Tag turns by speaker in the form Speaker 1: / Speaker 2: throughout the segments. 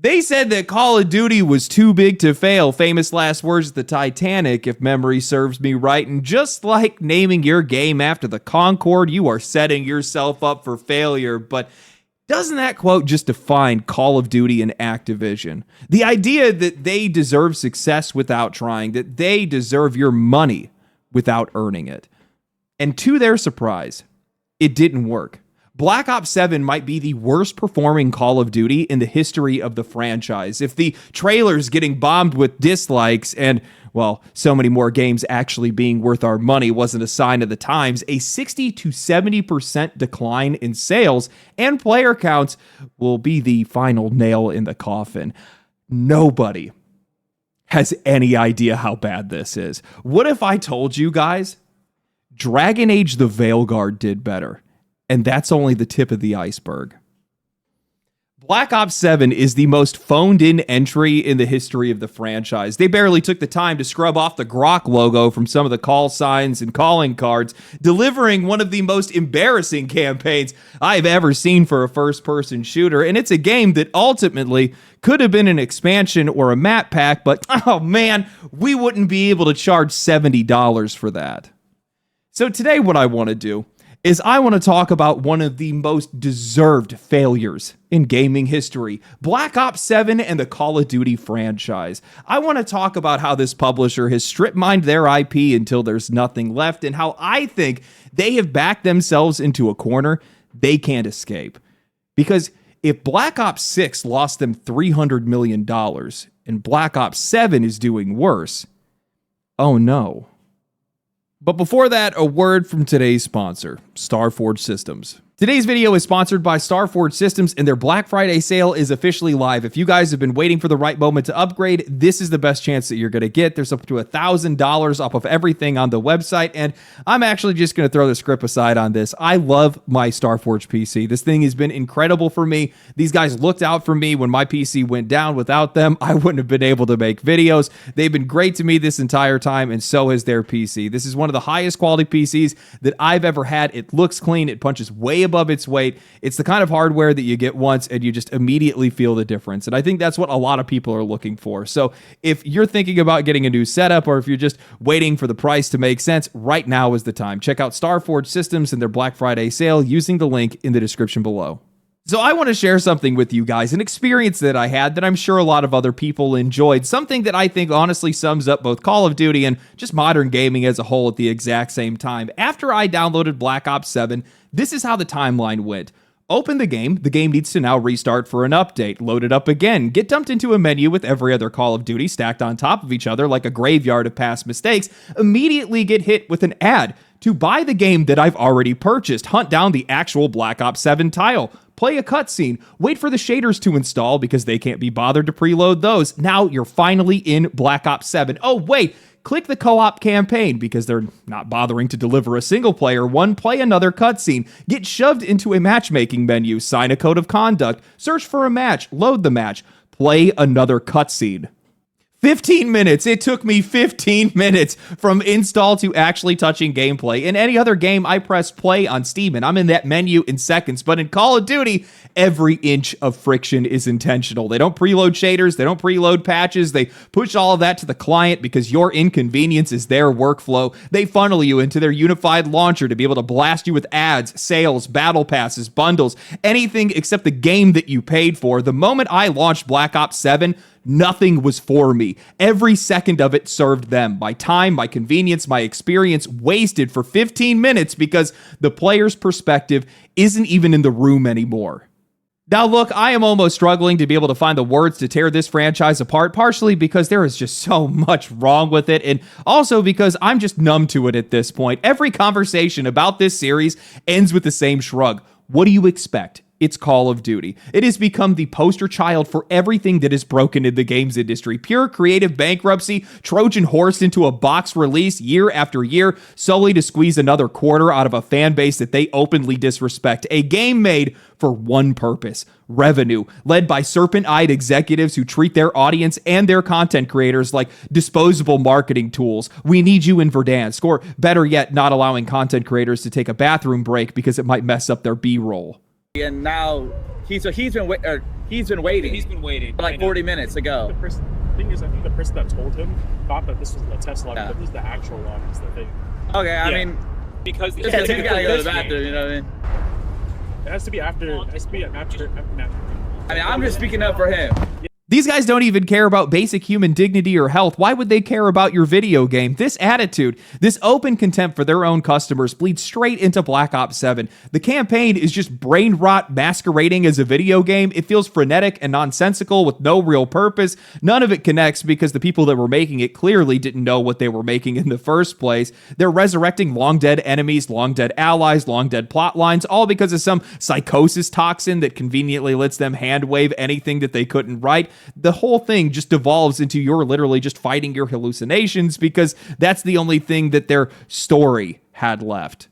Speaker 1: They said that Call of Duty was too big to fail. Famous last words of the Titanic, if memory serves me right. And just like naming your game after the Concorde, you are setting yourself up for failure. But doesn't that quote just define Call of Duty and Activision? The idea that they deserve success without trying, that they deserve your money without earning it. And to their surprise, it didn't work. Black Ops 7 might be the worst performing Call of Duty in the history of the franchise. If the trailers getting bombed with dislikes and, well, so many more games actually being worth our money wasn't a sign of the times, a 60 to 70% decline in sales and player counts will be the final nail in the coffin. Nobody has any idea how bad this is. What if I told you guys Dragon Age the Veilguard did better? And that's only the tip of the iceberg. Black Ops 7 is the most phoned-in entry in the history of the franchise. They barely took the time to scrub off the Grok logo from some of the call signs and calling cards, delivering one of the most embarrassing campaigns I've ever seen for a first-person shooter. And it's a game that ultimately could have been an expansion or a map pack, but oh man, we wouldn't be able to charge $70 for that. So today what I want to do is I want to talk about one of the most deserved failures in gaming history, Black Ops 7 and the Call of Duty franchise. I want to talk about how this publisher has strip-mined their IP until there's nothing left, and how I think they have backed themselves into a corner they can't escape. Because if Black Ops 6 lost them $300 million and Black Ops 7 is doing worse, oh no. But before that, a word from today's sponsor, Starforge Systems. Today's video is sponsored by Starforge Systems, and their Black Friday sale is officially live. If you guys have been waiting for the right moment to upgrade, this is the best chance that you're going to get. There's up to $1,000 off of everything on the website, and I'm actually just going to throw the script aside on this. I love my Starforge PC. This thing has been incredible for me. These guys looked out for me when my PC went down. Without them, I wouldn't have been able to make videos. They've been great to me this entire time, and so has their PC. This is one of the highest quality PCs that I've ever had. It looks clean. It punches way above its weight. It's the kind of hardware that you get once and you just immediately feel the difference. And I think that's what a lot of people are looking for. So if you're thinking about getting a new setup, or if you're just waiting for the price to make sense, right now is the time. Check out Starforge Systems and their Black Friday sale using the link in the description below. So I want to share something with you guys, an experience that I had that I'm sure a lot of other people enjoyed, something that I think honestly sums up both Call of Duty and just modern gaming as a whole at the exact same time. After I downloaded Black Ops 7, this is how the timeline went. Open the game needs to now restart for an update, load it up again, get dumped into a menu with every other Call of Duty stacked on top of each other like a graveyard of past mistakes, immediately get hit with an ad to buy the game that I've already purchased, hunt down the actual Black Ops 7 tile, play a cutscene, wait for the shaders to install because they can't be bothered to preload those. Now you're finally in Black Ops 7. Oh, wait. Click the co-op campaign because they're not bothering to deliver a single-player one. Play another cutscene. Get shoved into a matchmaking menu. Sign a code of conduct. Search for a match. Load the match. Play another cutscene. 15 minutes. It took me 15 minutes from install to actually touching gameplay. In any other game, I press play on Steam and I'm in that menu in seconds. But in Call of Duty, every inch of friction is intentional. They don't preload shaders. They don't preload patches. They push all of that to the client because your inconvenience is their workflow. They funnel you into their unified launcher to be able to blast you with ads, sales, battle passes, bundles, anything except the game that you paid for. The moment I launched Black Ops 7, nothing was for me. Every second of it served them. My time, my convenience, my experience wasted for 15 minutes because the player's perspective isn't even in the room anymore. Now look, I am almost struggling to be able to find the words to tear this franchise apart, partially because there is just so much wrong with it, and also because I'm just numb to it at this point. Every conversation about this series ends with the same shrug. What do you expect? It's Call of Duty. It has become the poster child for everything that is broken in the games industry. Pure creative bankruptcy, Trojan horse into a box release year after year, solely to squeeze another quarter out of a fan base that they openly disrespect. A game made for one purpose: revenue, led by serpent-eyed executives who treat their audience and their content creators like disposable marketing tools. We need you in Verdansk, or better yet, not allowing content creators to take a bathroom break because it might mess up their B-roll.
Speaker 2: and now he's been waiting. He's been waiting like 40 minutes ago.
Speaker 3: The thing is, I think the person that told him thought that this was the test log, but this is the actual log. Is the thing.
Speaker 2: Okay, I mean,
Speaker 3: because
Speaker 2: you gotta go to the bathroom. You know what I mean?
Speaker 3: It has to be after. It has to be after.
Speaker 2: I mean, I'm just speaking up for him.
Speaker 1: These guys don't even care about basic human dignity or health. Why would they care about your video game? This attitude, this open contempt for their own customers bleeds straight into Black Ops 7. The campaign is just brain rot masquerading as a video game. It feels frenetic and nonsensical with no real purpose. None of it connects because the people that were making it clearly didn't know what they were making in the first place. They're resurrecting long-dead enemies, long-dead allies, long-dead plot lines, all because of some psychosis toxin that conveniently lets them hand-wave anything that they couldn't write. The whole thing just devolves into you're literally just fighting your hallucinations because that's the only thing that their story had left.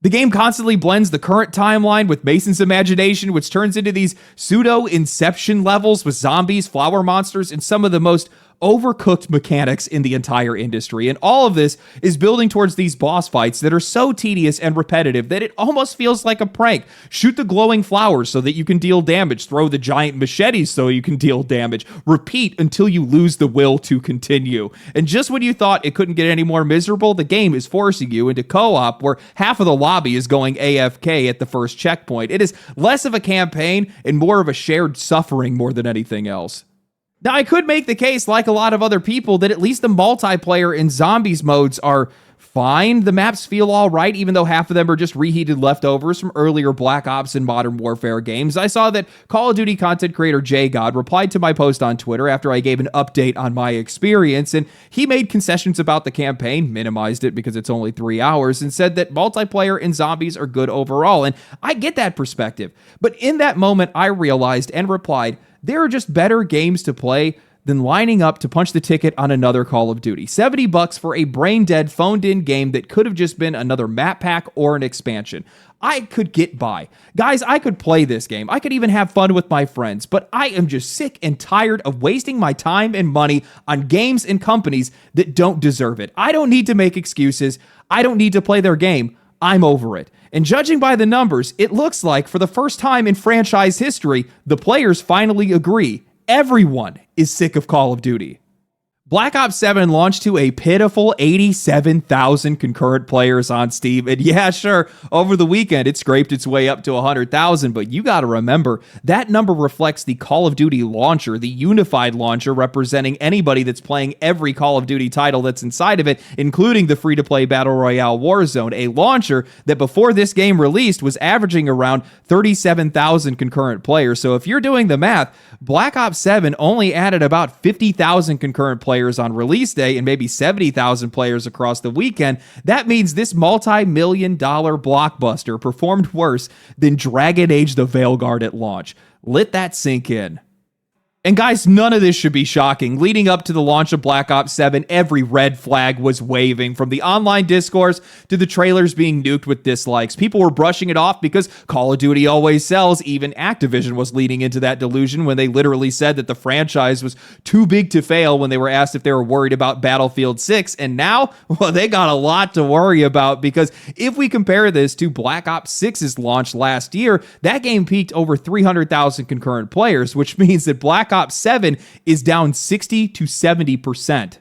Speaker 1: The game constantly blends the current timeline with Mason's imagination, which turns into these pseudo-Inception levels with zombies, flower monsters, and some of the most overcooked mechanics in the entire industry. And all of this is building towards these boss fights that are so tedious and repetitive that it almost feels like a prank. Shoot the glowing flowers so that you can deal damage. Throw the giant machetes so you can deal damage. Repeat until you lose the will to continue. And just when you thought it couldn't get any more miserable, the game is forcing you into co-op where half of the lobby is going AFK at the first checkpoint. It is less of a campaign and more of a shared suffering more than anything else. Now, I could make the case, like a lot of other people, that at least the multiplayer and zombies modes are fine. The maps feel all right, even though half of them are just reheated leftovers from earlier Black Ops and Modern Warfare games. I saw that Call of Duty content creator JGod replied to my post on Twitter after I gave an update on my experience, and he made concessions about the campaign, minimized it because it's only 3 hours, and said that multiplayer and zombies are good overall. And I get that perspective. But in that moment, I realized and replied, there are just better games to play than lining up to punch the ticket on another Call of Duty. $70 for a brain-dead, phoned-in game that could have just been another map pack or an expansion. I could get by. Guys, I could play this game. I could even have fun with my friends, but I am just sick and tired of wasting my time and money on games and companies that don't deserve it. I don't need to make excuses. I don't need to play their game. I'm over it. And judging by the numbers, it looks like for the first time in franchise history, the players finally agree. Everyone is sick of Call of Duty. Black Ops 7 launched to a pitiful 87,000 concurrent players on Steam. And yeah, sure, over the weekend, it scraped its way up to 100,000. But you got to remember, that number reflects the Call of Duty launcher, the unified launcher representing anybody that's playing every Call of Duty title that's inside of it, including the free-to-play Battle Royale Warzone, a launcher that before this game released was averaging around 37,000 concurrent players. So if you're doing the math, Black Ops 7 only added about 50,000 concurrent players on release day and maybe 70,000 players across the weekend. That means this multi-million-dollar blockbuster performed worse than Dragon Age the Veilguard at launch. Let that sink in. And guys, none of this should be shocking. Leading up to the launch of Black Ops 7, every red flag was waving, from the online discourse to the trailers being nuked with dislikes. People were brushing it off because Call of Duty always sells. Even Activision was leading into that delusion when they literally said that the franchise was too big to fail when they were asked if they were worried about Battlefield 6. And now, well, they got a lot to worry about, because if we compare this to Black Ops 6's launch last year, that game peaked over 300,000 concurrent players, which means that Black Ops 7 is down 60 to 70%.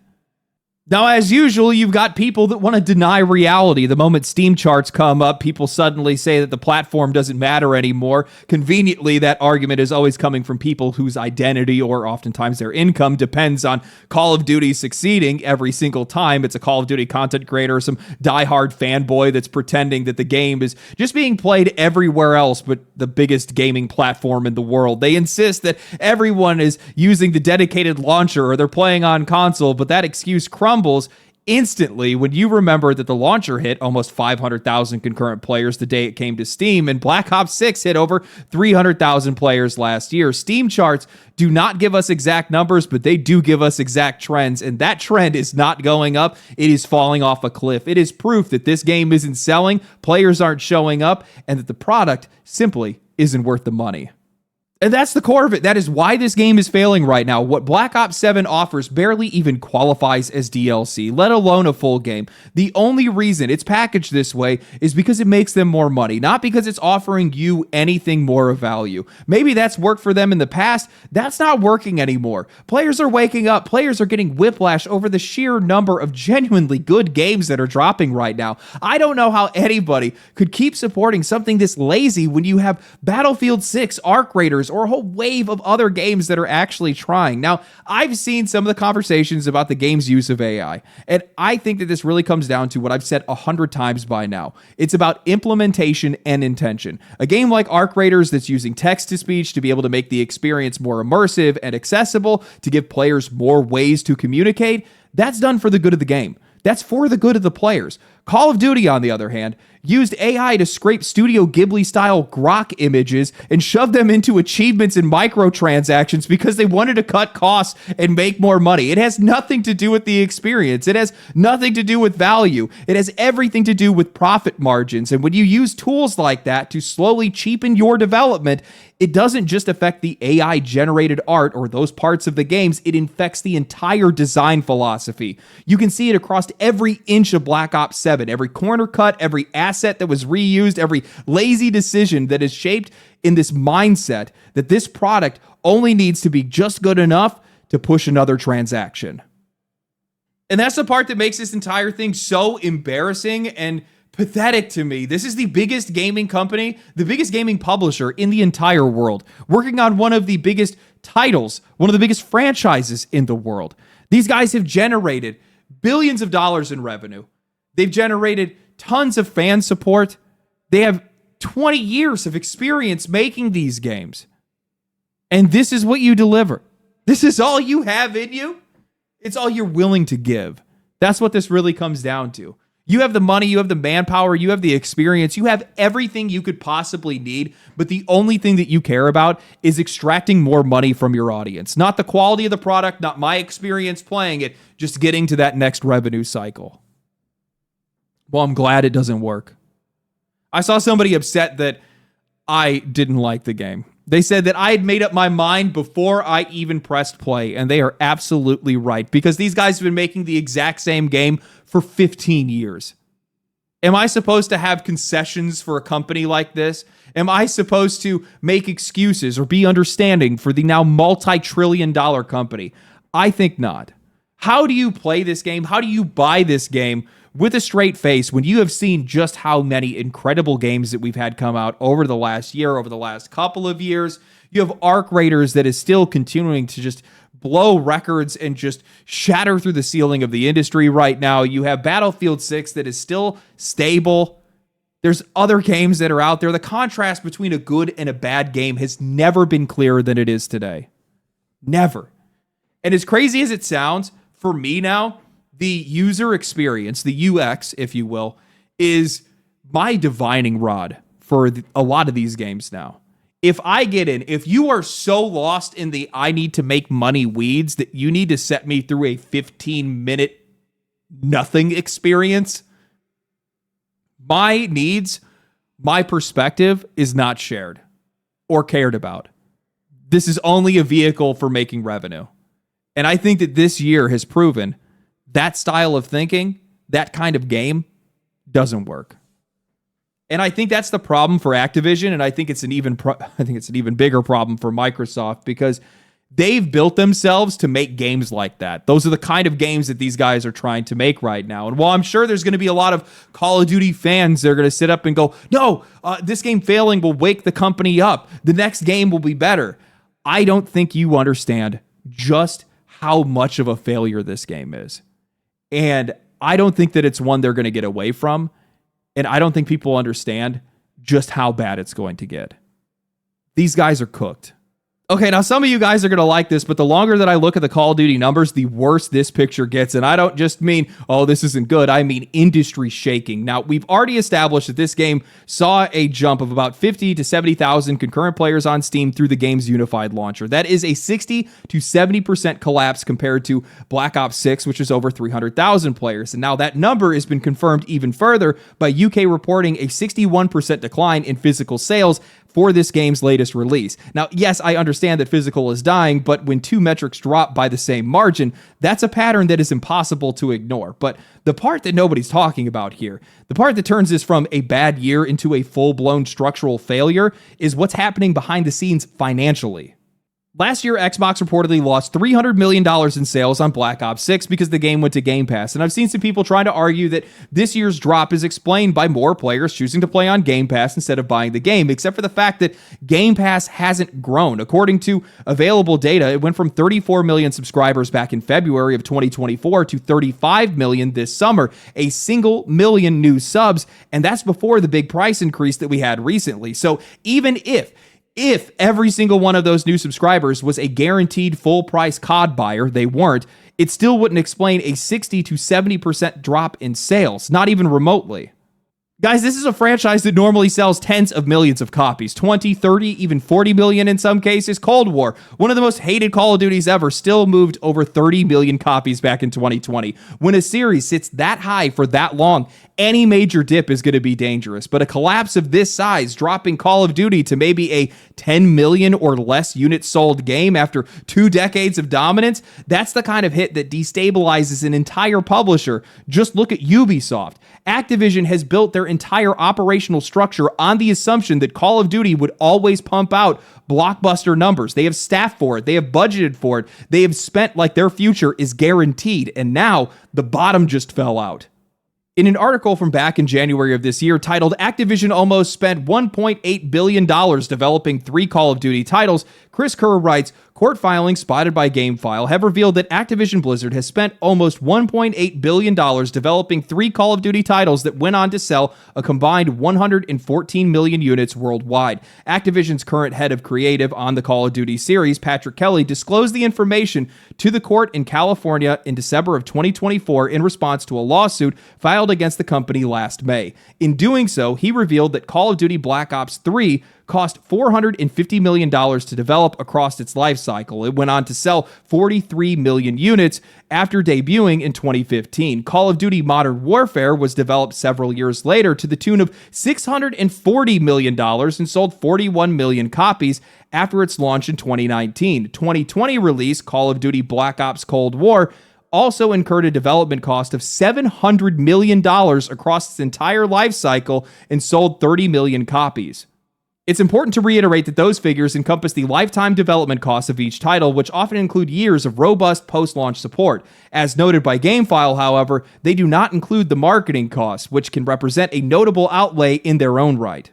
Speaker 1: Now, as usual, you've got people that want to deny reality. The moment Steam charts come up, people suddenly say that the platform doesn't matter anymore. Conveniently, that argument is always coming from people whose identity or oftentimes their income depends on Call of Duty succeeding every single time. It's a Call of Duty content creator, some diehard fanboy that's pretending that the game is just being played everywhere else but the biggest gaming platform in the world. They insist that everyone is using the dedicated launcher or they're playing on console, but that excuse crumbles instantly when you remember that the launcher hit almost 500,000 concurrent players the day it came to Steam, and Black Ops 6 hit over 300,000 players last year. Steam charts do not give us exact numbers, but they do give us exact trends, and that trend is not going up. It is falling off a cliff. It is proof that this game isn't selling, players aren't showing up, and that the product simply isn't worth the money. And that's the core of it. That is why this game is failing right now. What Black Ops 7 offers barely even qualifies as DLC, let alone a full game. The only reason it's packaged this way is because it makes them more money, not because it's offering you anything more of value. Maybe that's worked for them in the past. That's not working anymore. Players are waking up. Players are getting whiplash over the sheer number of genuinely good games that are dropping right now. I don't know how anybody could keep supporting something this lazy when you have Battlefield 6, Arc Raiders, or a whole wave of other games that are actually trying. Now, I've seen some of the conversations about the game's use of AI, and I think that this really comes down to what I've said 100 times by now. It's about implementation and intention. A game like Arc Raiders that's using text-to-speech to be able to make the experience more immersive and accessible, to give players more ways to communicate, that's done for the good of the game. That's for the good of the players. Call of Duty, on the other hand, used AI to scrape Studio Ghibli-style grok images and shove them into achievements and microtransactions because they wanted to cut costs and make more money. It has nothing to do with the experience. It has nothing to do with value. It has everything to do with profit margins. And when you use tools like that to slowly cheapen your development, it doesn't just affect the AI-generated art or those parts of the games, it infects the entire design philosophy. You can see it across every inch of Black Ops 7, every corner cut, every asset that was reused, every lazy decision that is shaped in this mindset that this product only needs to be just good enough to push another transaction. And that's the part that makes this entire thing so embarrassing and pathetic to me. This is the biggest gaming company, the biggest gaming publisher in the entire world, working on one of the biggest titles, one of the biggest franchises in the world. These guys have generated billions of dollars in revenue. They've generated tons of fan support. They have 20 years of experience making these games. And this is what you deliver. This is all you have in you. It's all you're willing to give. That's what this really comes down to. You have the money, you have the manpower, you have the experience, you have everything you could possibly need, but the only thing that you care about is extracting more money from your audience. Not the quality of the product, not my experience playing it, just getting to that next revenue cycle. Well, I'm glad it doesn't work. I saw somebody upset that I didn't like the game. They said that I had made up my mind before I even pressed play, and they are absolutely right, because these guys have been making the exact same game for 15 years. Am I supposed to have concessions for a company like this? Am I supposed to make excuses or be understanding for the now multi-trillion-dollar company? I think not. How do you play this game? How do you buy this game with a straight face when you have seen just how many incredible games that we've had come out over the last year, over the last couple of years? You have Arc Raiders that is still continuing to just blow records and just shatter through the ceiling of the industry right now. You have Battlefield 6 that is still stable. There's other games that are out there. The contrast between a good and a bad game has never been clearer than it is today. Never. And as crazy as it sounds, for me now, the user experience, the UX, if you will, is my divining rod for a lot of these games now. If I get in, if you are so lost in the I need to make money weeds that you need to set me through a 15-minute nothing experience, my needs, my perspective is not shared or cared about. This is only a vehicle for making revenue. And I think that this year has proven that style of thinking, that kind of game, doesn't work. And I think that's the problem for Activision, and I think it's an even bigger problem for Microsoft, because they've built themselves to make games like that. Those are the kind of games that these guys are trying to make right now. And while I'm sure there's going to be a lot of Call of Duty fans that are going to sit up and go, no, this game failing will wake the company up. The next game will be better. I don't think you understand just how much of a failure this game is. And I don't think that it's one they're going to get away from. And I don't think people understand just how bad it's going to get. These guys are cooked. Okay, now some of you guys are going to like this, but the longer that I look at the Call of Duty numbers, the worse this picture gets. And I don't just mean, oh, this isn't good. I mean industry shaking. Now, we've already established that this game saw a jump of about 50 to 70,000 concurrent players on Steam through the game's unified launcher. That is a 60 to 70% collapse compared to Black Ops 6, which is over 300,000 players. And now that number has been confirmed even further by UK reporting a 61% decline in physical sales for this game's latest release. Now, yes, I understand that physical is dying, but when two metrics drop by the same margin, that's a pattern that is impossible to ignore. But the part that nobody's talking about here, the part that turns this from a bad year into a full-blown structural failure, is what's happening behind the scenes financially. Last year, Xbox reportedly lost $300 million in sales on Black Ops 6 because the game went to Game Pass. And I've seen some people trying to argue that this year's drop is explained by more players choosing to play on Game Pass instead of buying the game, except for the fact that Game Pass hasn't grown. According to available data, it went from 34 million subscribers back in February of 2024 to 35 million this summer, a single million new subs, and that's before the big price increase that we had recently. So even if every single one of those new subscribers was a guaranteed full price COD buyer, they weren't, it still wouldn't explain a 60 to 70% drop in sales, not even remotely. Guys, this is a franchise that normally sells tens of millions of copies, 20, 30, even 40 million in some cases. Cold War, one of the most hated Call of Duties ever, still moved over 30 million copies back in 2020. When a series sits that high for that long, any major dip is going to be dangerous. But a collapse of this size, dropping Call of Duty to maybe a 10 million or less units sold game after 2 decades of dominance, that's the kind of hit that destabilizes an entire publisher. Just look at Ubisoft. Activision has built their entire operational structure on the assumption that Call of Duty would always pump out blockbuster numbers. They have staff for it. They have budgeted for it. They have spent like their future is guaranteed. And now the bottom just fell out. In an article from back in January of this year titled Activision Almost Spent $1.8 billion developing 3 Call of Duty titles, Chris Kerr writes, court filings spotted by GameFile have revealed that Activision Blizzard has spent almost $1.8 billion developing 3 Call of Duty titles that went on to sell a combined 114 million units worldwide. Activision's current head of creative on the Call of Duty series, Patrick Kelly, disclosed the information to the court in California in December of 2024 in response to a lawsuit filed against the company last May. In doing so, he revealed that Call of Duty Black Ops 3 cost $450 million to develop across its life cycle. It went on to sell 43 million units after debuting in 2015. Call of Duty Modern Warfare was developed several years later to the tune of $640 million and sold 41 million copies after its launch in 2019. 2020 release, Call of Duty Black Ops Cold War, also incurred a development cost of $700 million across its entire life cycle and sold 30 million copies. It's important to reiterate that those figures encompass the lifetime development costs of each title, which often include years of robust post-launch support. As noted by GameFile, however, they do not include the marketing costs, which can represent a notable outlay in their own right.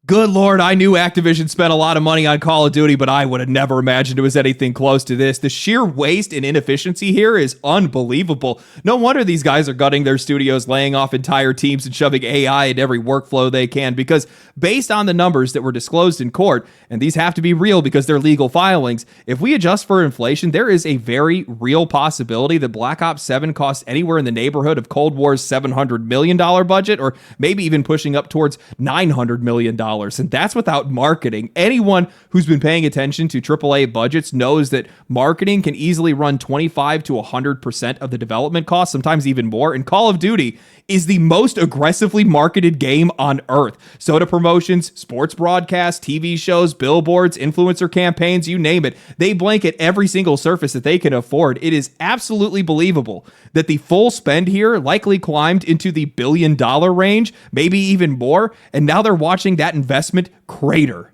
Speaker 1: Good Lord, I knew Activision spent a lot of money on Call of Duty, but I would have never imagined it was anything close to this. The sheer waste and inefficiency here is unbelievable. No wonder these guys are gutting their studios, laying off entire teams and shoving AI in every workflow they can, because based on the numbers that were disclosed in court, and these have to be real because they're legal filings, if we adjust for inflation, there is a very real possibility that Black Ops 7 costs anywhere in the neighborhood of Cold War's $700 million budget, or maybe even pushing up towards $900 million. And that's without marketing. Anyone who's been paying attention to AAA budgets knows that marketing can easily run 25 to 100% of the development costs, sometimes even more. And Call of Duty is the most aggressively marketed game on earth. Soda promotions, sports broadcasts, TV shows, billboards, influencer campaigns, you name it. They blanket every single surface that they can afford. It is absolutely believable that the full spend here likely climbed into the $1 billion range, maybe even more, and now they're watching that investment crater.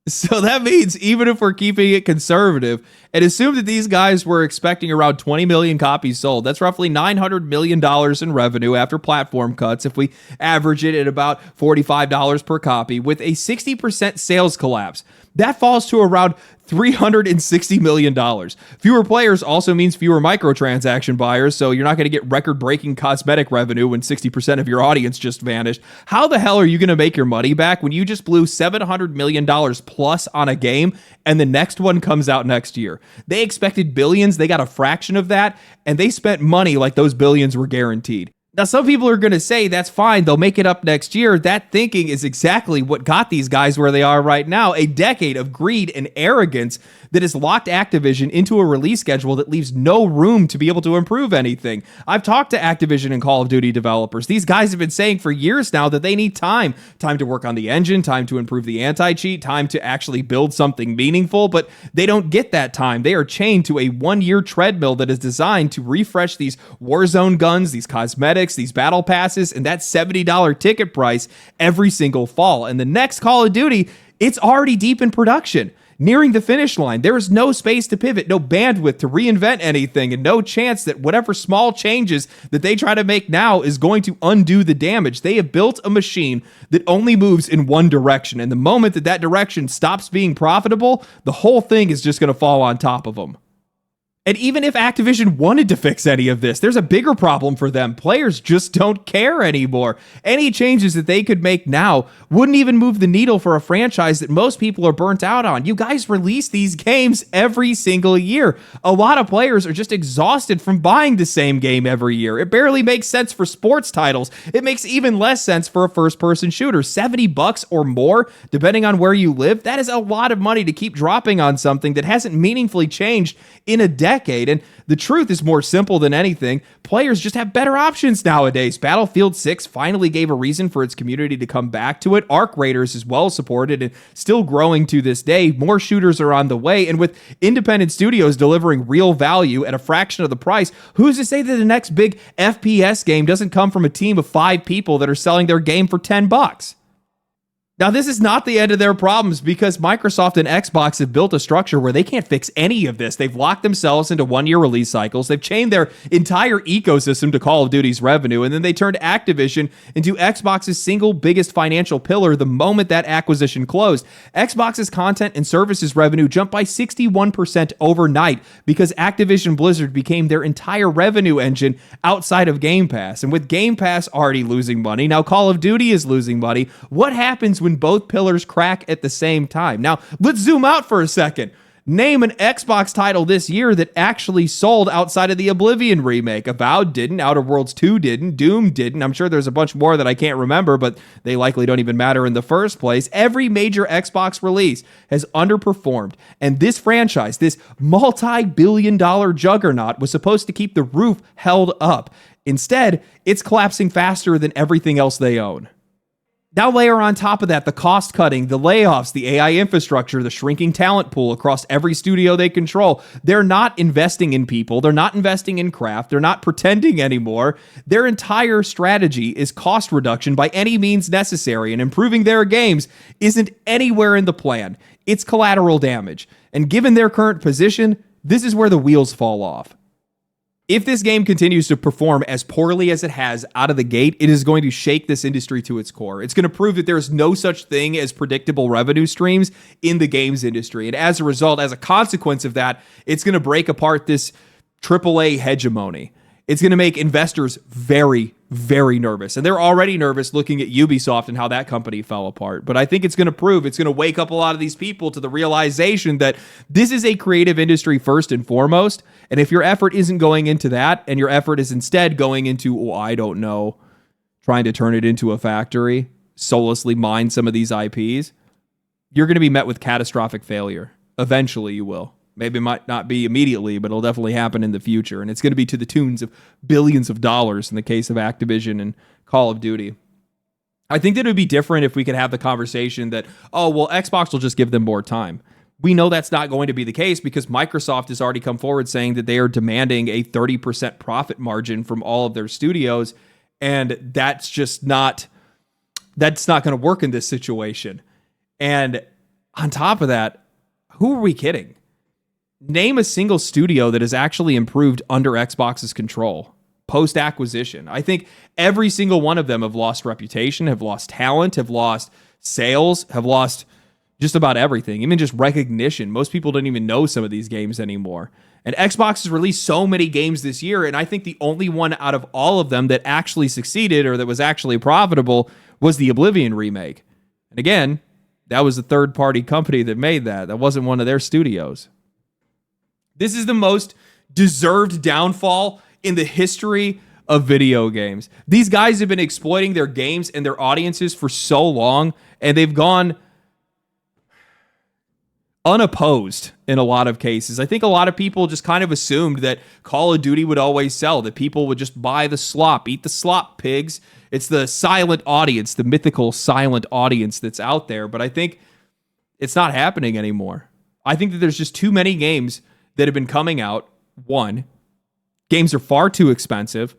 Speaker 1: So that means even if we're keeping it conservative and assume that these guys were expecting around 20 million copies sold, that's roughly $900 million in revenue after platform cuts if we average it at about $45 per copy. With a 60% sales collapse, that falls to around $360 million. Fewer players also means fewer microtransaction buyers, so you're not going to get record-breaking cosmetic revenue when 60% of your audience just vanished. How the hell are you going to make your money back when you just blew $700 million plus on a game and the next one comes out next year? They expected billions, they got a fraction of that, and they spent money like those billions were guaranteed. Now, some people are going to say that's fine. They'll make it up next year. That thinking is exactly what got these guys where they are right now. A decade of greed and arrogance that has locked Activision into a release schedule that leaves no room to be able to improve anything. I've talked to Activision and Call of Duty developers. These guys have been saying for years now that they need time to work on the engine, time to improve the anti-cheat, time to actually build something meaningful, but they don't get that time. They are chained to a one-year treadmill that is designed to refresh these Warzone guns, these cosmetics, these battle passes, and that $70 ticket price every single fall. And the next Call of Duty, it's already deep in production, nearing the finish line. There is no space to pivot, no bandwidth to reinvent anything, and no chance that whatever small changes that they try to make now is going to undo the damage. They have built a machine that only moves in one direction, and the moment that that direction stops being profitable, the whole thing is just going to fall on top of them. And even if Activision wanted to fix any of this, there's a bigger problem for them. Players just don't care anymore. Any changes that they could make now wouldn't even move the needle for a franchise that most people are burnt out on. You guys release these games every single year. A lot of players are just exhausted from buying the same game every year. It barely makes sense for sports titles. It makes even less sense for a first-person shooter. $70 or more, depending on where you live, that is a lot of money to keep dropping on something that hasn't meaningfully changed in a decade. And the truth is more simple than anything. Players just have better options nowadays. Battlefield 6 finally gave a reason for its community to come back to it. Arc Raiders is well supported and still growing to this day. More shooters are on the way. And with independent studios delivering real value at a fraction of the price, who's to say that the next big FPS game doesn't come from a team of 5 people that are selling their game for $10? Now, this is not the end of their problems because Microsoft and Xbox have built a structure where they can't fix any of this. They've locked themselves into one-year release cycles. They've chained their entire ecosystem to Call of Duty's revenue, and then they turned Activision into Xbox's single biggest financial pillar the moment that acquisition closed. Xbox's content and services revenue jumped by 61% overnight because Activision Blizzard became their entire revenue engine outside of Game Pass. And with Game Pass already losing money, now Call of Duty is losing money. What happens when both pillars crack at the same time? Now, let's zoom out for a second. Name an Xbox title this year that actually sold outside of the Oblivion remake. Avowed didn't, Outer Worlds 2 didn't, Doom didn't. I'm sure there's a bunch more that I can't remember, but they likely don't even matter in the first place. Every major Xbox release has underperformed, and this franchise, this multi-billion-dollar juggernaut, was supposed to keep the roof held up. Instead, it's collapsing faster than everything else they own. Now layer on top of that the cost cutting, the layoffs, the AI infrastructure, the shrinking talent pool across every studio they control. They're not investing in people. They're not investing in craft. They're not pretending anymore. Their entire strategy is cost reduction by any means necessary, and improving their games isn't anywhere in the plan. It's collateral damage. And given their current position, this is where the wheels fall off. If this game continues to perform as poorly as it has out of the gate, it is going to shake this industry to its core. It's going to prove that there is no such thing as predictable revenue streams in the games industry. And as a result, as a consequence of that, it's going to break apart this AAA hegemony. It's going to make investors very, very nervous. And they're already nervous looking at Ubisoft and how that company fell apart. But I think it's going to wake up a lot of these people to the realization that this is a creative industry first and foremost. And if your effort isn't going into that, and your effort is instead going into, trying to turn it into a factory, soullessly mine some of these IPs, you're going to be met with catastrophic failure. Eventually you will. Maybe it might not be immediately, but it'll definitely happen in the future. And it's going to be to the tunes of billions of dollars in the case of Activision and Call of Duty. I think that it would be different if we could have the conversation that, Xbox will just give them more time. We know that's not going to be the case because Microsoft has already come forward saying that they are demanding a 30% profit margin from all of their studios. And that's not going to work in this situation. And on top of that, who are we kidding? Name a single studio that has actually improved under Xbox's control post-acquisition. I think every single one of them have lost reputation, have lost talent, have lost sales, have lost just about everything, even just recognition. Most people don't even know some of these games anymore. And Xbox has released so many games this year, and I think the only one out of all of them that actually succeeded or that was actually profitable was the Oblivion remake. And again, that was a third-party company that made that. That wasn't one of their studios. This is the most deserved downfall in the history of video games. These guys have been exploiting their games and their audiences for so long, and they've gone unopposed in a lot of cases. I think a lot of people just kind of assumed that Call of Duty would always sell, that people would just buy the slop, eat the slop, pigs. It's the silent audience, the mythical silent audience that's out there. But I think it's not happening anymore. I think that there's just too many games that have been coming out. One, games are far too expensive,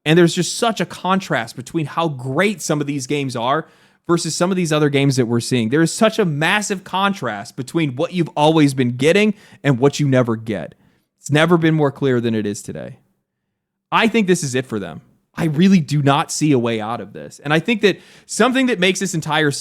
Speaker 1: and there's just such a contrast between how great some of these games are versus some of these other games that we're seeing. There is such a massive contrast between what you've always been getting and what you never get. It's never been more clear than it is today. I think this is it for them. I really do not see a way out of this. And I think that something that makes this entire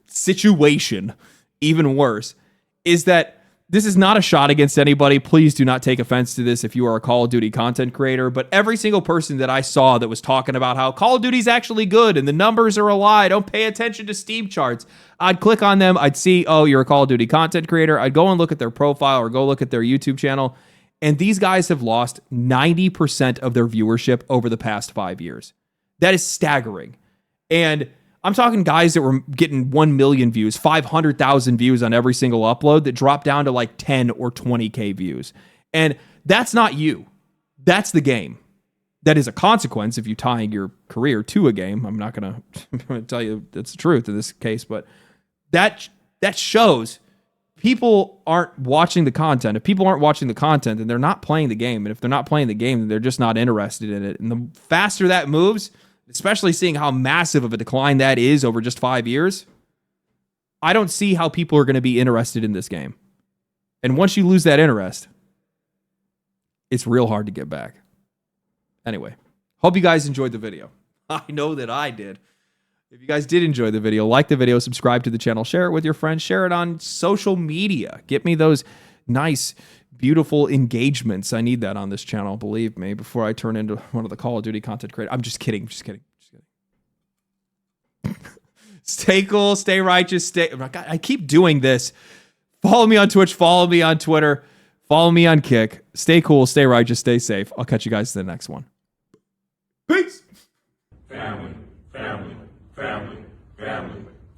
Speaker 1: situation even worse is that this is not a shot against anybody. Please do not take offense to this if you are a Call of Duty content creator. But every single person that I saw that was talking about how Call of Duty is actually good and the numbers are a lie, don't pay attention to Steam charts, I'd click on them. I'd see, oh, you're a Call of Duty content creator. I'd go and look at their profile or go look at their YouTube channel. And these guys have lost 90% of their viewership over the past 5 years. That is staggering. And I'm talking guys that were getting 1 million views, 500,000 views on every single upload that dropped down to like 10 or 20K views. And that's not you. That's the game. That is a consequence if you tie your career to a game. I'm not going to tell you that's the truth in this case, but that shows people aren't watching the content. If people aren't watching the content, then they're not playing the game. And if they're not playing the game, then they're just not interested in it. And the faster that moves, especially seeing how massive of a decline that is over just 5 years, I don't see how people are going to be interested in this game. And once you lose that interest, it's real hard to get back. Anyway, hope you guys enjoyed the video. I know that I did. If you guys did enjoy the video, like the video, subscribe to the channel, share it with your friends, share it on social media. Get me those nice, beautiful engagements. I need that on this channel, believe me, before I turn into one of the Call of Duty content creators. I'm just kidding. Stay cool, stay righteous, I keep doing this. Follow me on Twitch, follow me on Twitter, follow me on Kick. Stay cool, stay righteous, stay safe. I'll catch you guys in the next one. Peace.
Speaker 4: Family, family, family, family.